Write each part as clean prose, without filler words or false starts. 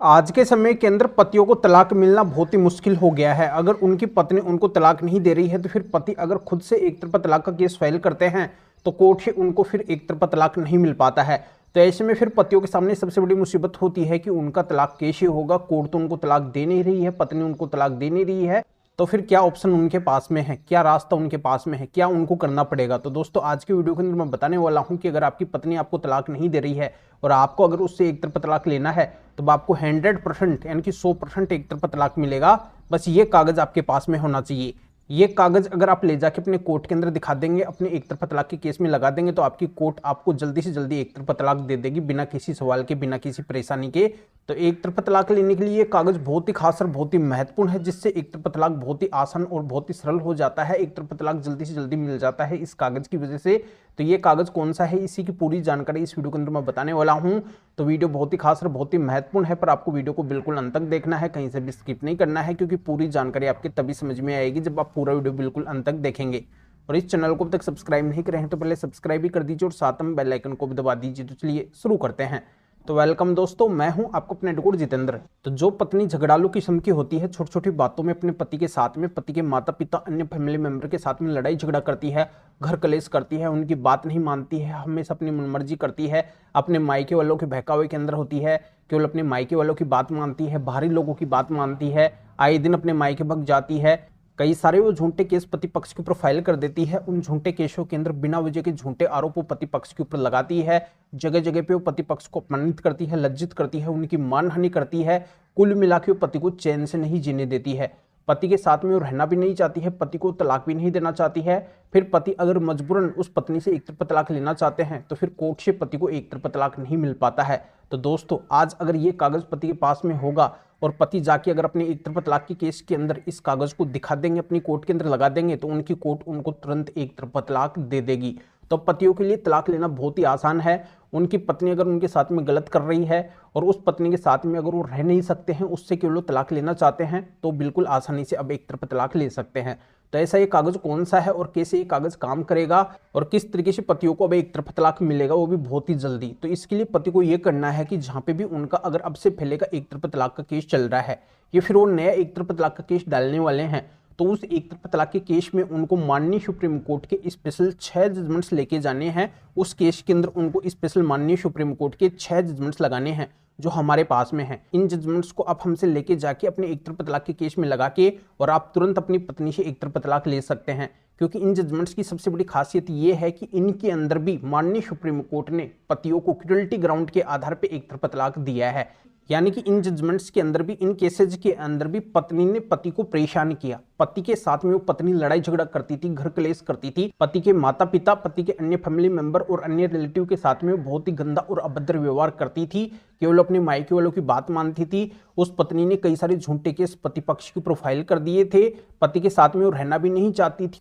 आज के समय के अंदर पतियों को तलाक मिलना बहुत ही मुश्किल हो गया है। अगर उनकी पत्नी उनको तलाक नहीं दे रही है तो फिर पति अगर खुद से एक तरफा तलाक का केस फाइल करते हैं तो कोर्ट से उनको फिर एक तरफा तलाक नहीं मिल पाता है। तो ऐसे में फिर पतियों के सामने सबसे बड़ी मुसीबत होती है कि उनका तलाक कैसे होगा। कोर्ट तो उनको तलाक दे नहीं रही है, पत्नी उनको तलाक दे नहीं रही है, तो फिर क्या ऑप्शन उनके पास में है, क्या रास्ता उनके पास में है, क्या उनको करना पड़ेगा। तो दोस्तों आज की वीडियो के अंदर मैं बताने वाला हूं कि अगर आपकी पत्नी आपको तलाक नहीं दे रही है और आपको अगर उससे एक तरफा तलाक लेना है तो आपको 100% यानी कि 100% एक तरफा तलाक मिलेगा। बस ये कागज आपके पास में होना चाहिए। ये कागज अगर आप ले जाके अपने कोर्ट के अंदर दिखा देंगे, अपने एक तरफा तलाक के केस में लगा देंगे, तो आपकी कोर्ट आपको जल्दी से जल्दी एक तरफा तलाक दे देगी, बिना किसी सवाल के, बिना किसी परेशानी के। तो एक तरफा तलाक लेने के लिए ये कागज बहुत ही खास और बहुत ही महत्वपूर्ण है, जिससे एक तरफा तलाक बहुत ही आसान और बहुत ही सरल हो जाता है। एक तरफा तलाक जल्दी से जल्दी मिल जाता है इस कागज की वजह से। तो ये कागज कौन सा है, इसी की पूरी जानकारी इस वीडियो के अंदर मैं बताने वाला हूं। तो वीडियो बहुत ही खास और बहुत ही महत्वपूर्ण है, पर आपको वीडियो को बिल्कुल अंत तक देखना है, कहीं से भी स्किप नहीं करना है, क्योंकि पूरी जानकारी आपके तभी समझ में आएगी जब आप पूरा वीडियो बिल्कुल अंत तक देखेंगे। और इस चैनल को अब तक सब्सक्राइब नहीं करे हैं तो पहले सब्सक्राइब भी कर दीजिए और साथ में बेल आइकन को भी दबा दीजिए। तो चलिए शुरू करते हैं। तो वेलकम दोस्तों, मैं हूं आपको अपने डुकुर जितेंद्र। तो जो पत्नी झगड़ालू किस्म की होती है, छोटी छोटी बातों में अपने पति के साथ में, पति के माता पिता, अन्य फैमिली मेंबर के साथ में लड़ाई झगड़ा करती है, घर कलेश करती है, उनकी बात नहीं मानती है, हमेशा अपनी मनमर्जी करती है, अपने मायके वालों के बहकावे के अंदर होती है, केवल अपने मायके वालों की बात मानती है, बाहरी लोगों की बात मानती है, आए दिन अपने मायके भग जाती है, कई सारे वो झूठे केस पति पक्ष के ऊपर फाइल कर देती है। उन झूठे केसों के अंदर बिना वजह के झूठे आरोप वो पति पक्ष के ऊपर लगाती है। जगह जगह पे वो पति पक्ष को अपमानित करती है, लज्जित करती है, उनकी मानहानि करती है। कुल मिला के वो पति को चैन से नहीं जीने देती है। पति के साथ में वो रहना भी नहीं चाहती है, पति को तलाक भी नहीं देना चाहती है। फिर पति अगर मजबूरन उस पत्नी से एक तरफा तलाक लेना चाहते हैं तो फिर कोर्ट से पति को एक तरफा तलाक नहीं मिल पाता है। तो दोस्तों आज अगर ये कागज पति के पास में होगा और पति जाके अगर अपने एक तरफा तलाक के केस के अंदर इस कागज को दिखा देंगे, अपनी कोर्ट के अंदर लगा देंगे, तो उनकी कोर्ट उनको तुरंत एक तरफा तलाक दे देगी। तो पतियों के लिए तलाक लेना बहुत ही आसान है। उनकी पत्नी अगर उनके साथ में गलत कर रही है और उस पत्नी के साथ में अगर वो रह नहीं सकते हैं, उससे केवल तलाक लेना चाहते हैं, तो बिल्कुल आसानी से अब एक तरफा तलाक ले सकते हैं। तो ऐसा ये कागज कौन सा है और कैसे ये कागज काम करेगा और किस तरीके से पतियों को अब एक तरफा तलाक मिलेगा, वो भी बहुत ही जल्दी। तो इसके लिए पति को ये करना है कि जहां पे भी उनका अगर अब से पहले का एक तरफा तलाक का केस चल रहा है, ये फिर वो नया एक तरफा तलाक का केस डालने वाले हैं, तो उस एक तरफा तलाक के केस में उनको माननीय सुप्रीम कोर्ट के स्पेशल 6 जजमेंट्स लेके जाने हैं। उस केस के अंदर उनको स्पेशल माननीय सुप्रीम कोर्ट के 6 जजमेंट्स लगाने हैं जो हमारे पास में है। इन जजमेंट्स को आप हमसे लेके जाके अपने एक तरफा तलाक के केस में लगा के और आप तुरंत अपनी पत्नी से एक तरफा तलाक ले सकते हैं। क्योंकि इन जजमेंट्स की सबसे बड़ी खासियत ये है कि इनके अंदर भी माननीय सुप्रीम कोर्ट ने पतियों को क्रूरल्टी ग्राउंड के आधार पर एक तरफा तलाक दिया है। यानी कि इन जजमेंट्स के अंदर भी, इन केसेज के अंदर भी पत्नी ने पति को परेशान किया, पति के साथ में वो पत्नी लड़ाई झगड़ा करती थी, घर कलेश करती थी, पति के माता पिता, पति के अन्य फैमिली मेंबर और अन्य रिलेटिव के साथ में बहुत ही गंदा और अभद्र व्यवहार करती थी, केवल अपने मायके वालों की बात मानती थी। उस पत्नी ने कई सारे झूठे केस पति पक्ष की प्रोफाइल कर दिए थे, पति के साथ में वो रहना भी नहीं चाहती थी,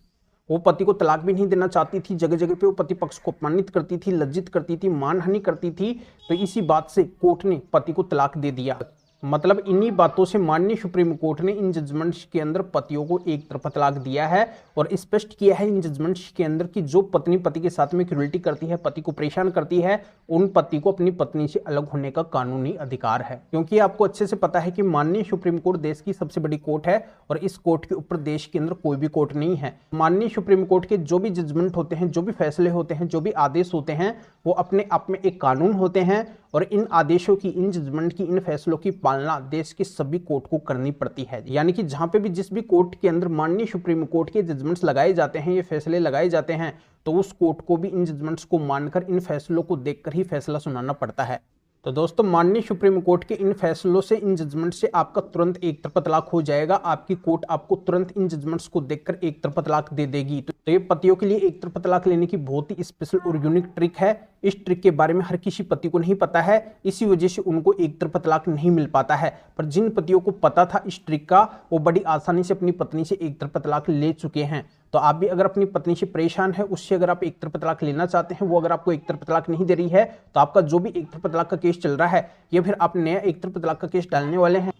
वो पति को तलाक भी नहीं देना चाहती थी, जगह जगह पे वो पति पक्ष को अपमानित करती थी, लज्जित करती थी, मानहानि करती थी। तो इसी बात से कोर्ट ने पति को तलाक दे दिया। मतलब इन्हीं बातों से माननीय सुप्रीम कोर्ट ने इन जजमेंट्स के अंदर पतियों को एक तरफा तलाक दिया है और स्पष्ट किया है इन जजमेंट्स के अंदर कि जो पत्नी पति के साथ में क्रूरल्टी करती है, पति को परेशान करती है, उन पति को अपनी पत्नी से अलग होने का कानूनी अधिकार है। क्योंकि आपको अच्छे से पता है कि माननीय सुप्रीम कोर्ट देश की सबसे बड़ी कोर्ट है और इस कोर्ट के ऊपर देश के अंदर कोई भी कोर्ट नहीं है। माननीय सुप्रीम कोर्ट के जो भी जजमेंट होते हैं, जो भी फैसले होते हैं, जो भी आदेश होते हैं, वो अपने आप में एक कानून होते हैं और इन आदेशों की, इन जजमेंट की, इन फैसलों की पालना देश के सभी कोर्ट को करनी पड़ती है। यानी कि जहां पे भी जिस भी कोर्ट के अंदर माननीय सुप्रीम कोर्ट के जजमेंट्स लगाए जाते हैं, ये फैसले लगाए जाते हैं, तो उस कोर्ट को भी इन जजमेंट्स को मानकर, इन फैसलों को देखकर ही फैसला सुनाना पड़ता है। तो दोस्तों माननीय सुप्रीम कोर्ट के इन फैसलों से, इन जजमेंट से आपका तुरंत एक तरफा तलाक हो जाएगा। आपकी कोर्ट आपको तुरंत इन जजमेंट्स को देखकर एक तरफा तलाक दे देगी। तो ये पतियों के लिए एक तरफा तलाक लेने की बहुत ही स्पेशल और यूनिक ट्रिक है। इस ट्रिक के बारे में हर किसी पति को नहीं पता है, इसी वजह से उनको एक तरफा तलाक नहीं मिल पाता है। पर जिन पतियों को पता था इस ट्रिक का, वो बड़ी आसानी से अपनी पत्नी से एक तरफा तलाक ले चुके हैं। तो आप भी अगर अपनी पत्नी से परेशान है, उससे अगर आप एक तरफा तलाक लेना चाहते हैं, वो अगर आपको एक तरफा तलाक नहीं दे रही है, तो आपका जो भी एक तरफा तलाक का केस चल रहा है, या फिर आप नया एक तरफा तलाक का केस डालने वाले हैं,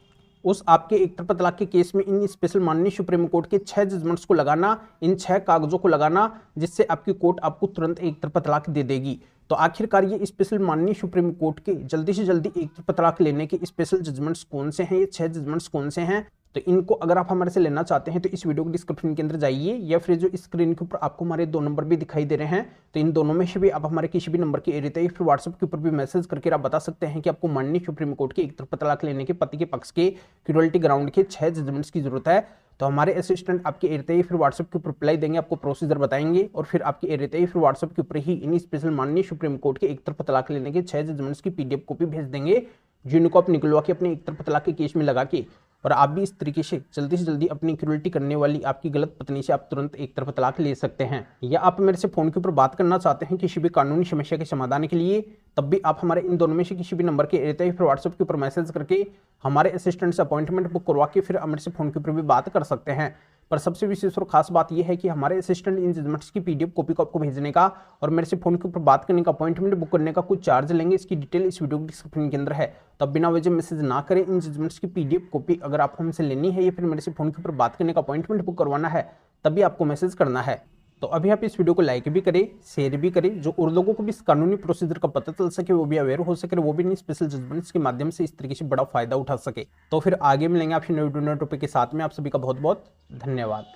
उस आपके एक तरफा तलाक के केस में इन स्पेशल माननीय सुप्रीम कोर्ट के 6 जजमेंट्स को लगाना, इन 6 कागजों को लगाना, जिससे आपकी कोर्ट आपको तुरंत एक तरफा तलाक दे देगी। तो आखिरकार ये स्पेशल माननीय सुप्रीम कोर्ट के जल्दी से जल्दी एक तरफा तलाक लेने के स्पेशल जजमेंट्स कौन से हैं, ये 6 जजमेंट्स कौन से हैं, तो इनको अगर आप हमारे से लेना चाहते हैं तो इस वीडियो के डिस्क्रिप्शन के अंदर जाइए, या फिर जो स्क्रीन के ऊपर आपको हमारे 2 नंबर भी दिखाई दे रहे हैं, तो इन दोनों में से भी आप हमारे किसी भी नंबर के एरिया या फिर व्हाट्सएप के ऊपर भी मैसेज करके आप बता सकते हैं कि आपको माननीय सुप्रीम कोर्ट के एक तरफा तलाक लेने के पति के पक्ष के क्यूरल्टी ग्राउंड के 6 जजमेंट्स की जरूरत है। तो हमारे असिस्टेंट आपके एरिया या फिर व्हाट्सएप के ऊपर रिप्लाई देंगे, आपको प्रोसीजर बताएंगे, और फिर आपके एरिया या फिर व्हाट्सएप के ऊपर ही इन स्पेशल माननीय सुप्रीम कोर्ट के एक तरफा तलाक लेने के 6 जजमेंट्स की PDF कॉपी भेज देंगे, जिनको आप निकलवा के अपने एक तरफा तलाक के केस में लगा के, और आप भी इस तरीके से जल्दी अपनी क्रूरल्टी करने वाली आपकी गलत पत्नी से आप तुरंत एक तरफा तलाक ले सकते हैं। या आप मेरे से फोन के ऊपर बात करना चाहते हैं किसी भी कानूनी समस्या के समाधान के लिए, तब भी आप हमारे इन दोनों में से किसी भी नंबर के एरिया या फिर व्हाट्सएप के ऊपर मैसेज करके हमारे असिस्टेंट से अपॉइंटमेंट बुक करवा के फिर मेरे से फोन के ऊपर भी बात कर सकते हैं। पर सबसे विशेष और खास बात यह है कि हमारे असिस्टेंट इन जजमेंट्स की PDF कॉपी को आपको भेजने का और मेरे से फोन के ऊपर बात करने का, अपॉइंटमेंट बुक करने का कुछ चार्ज लेंगे। इसकी डिटेल इस वीडियो के डिस्क्रिप्शन के अंदर है। तब बिना वजह मैसेज ना करें। इन जजमेंट्स की PDF कॉपी अगर आपको हमसे लेनी है या फिर मेरे से फोन के ऊपर बात करने का, अपॉइंटमेंट बुक करवाना है, तभी आपको मैसेज करना है। तो अभी आप इस वीडियो को लाइक भी करें, शेयर भी करें, जो और लोगों को भी इस कानूनी प्रोसीजर का पता चल सके, वो भी अवेयर हो सके, वो भी इन स्पेशल जजमेंट्स के माध्यम से इस तरीके से बड़ा फायदा उठा सके। तो फिर आगे मिलेंगे आपसे नए टॉपिक के साथ में। आप सभी का बहुत बहुत धन्यवाद।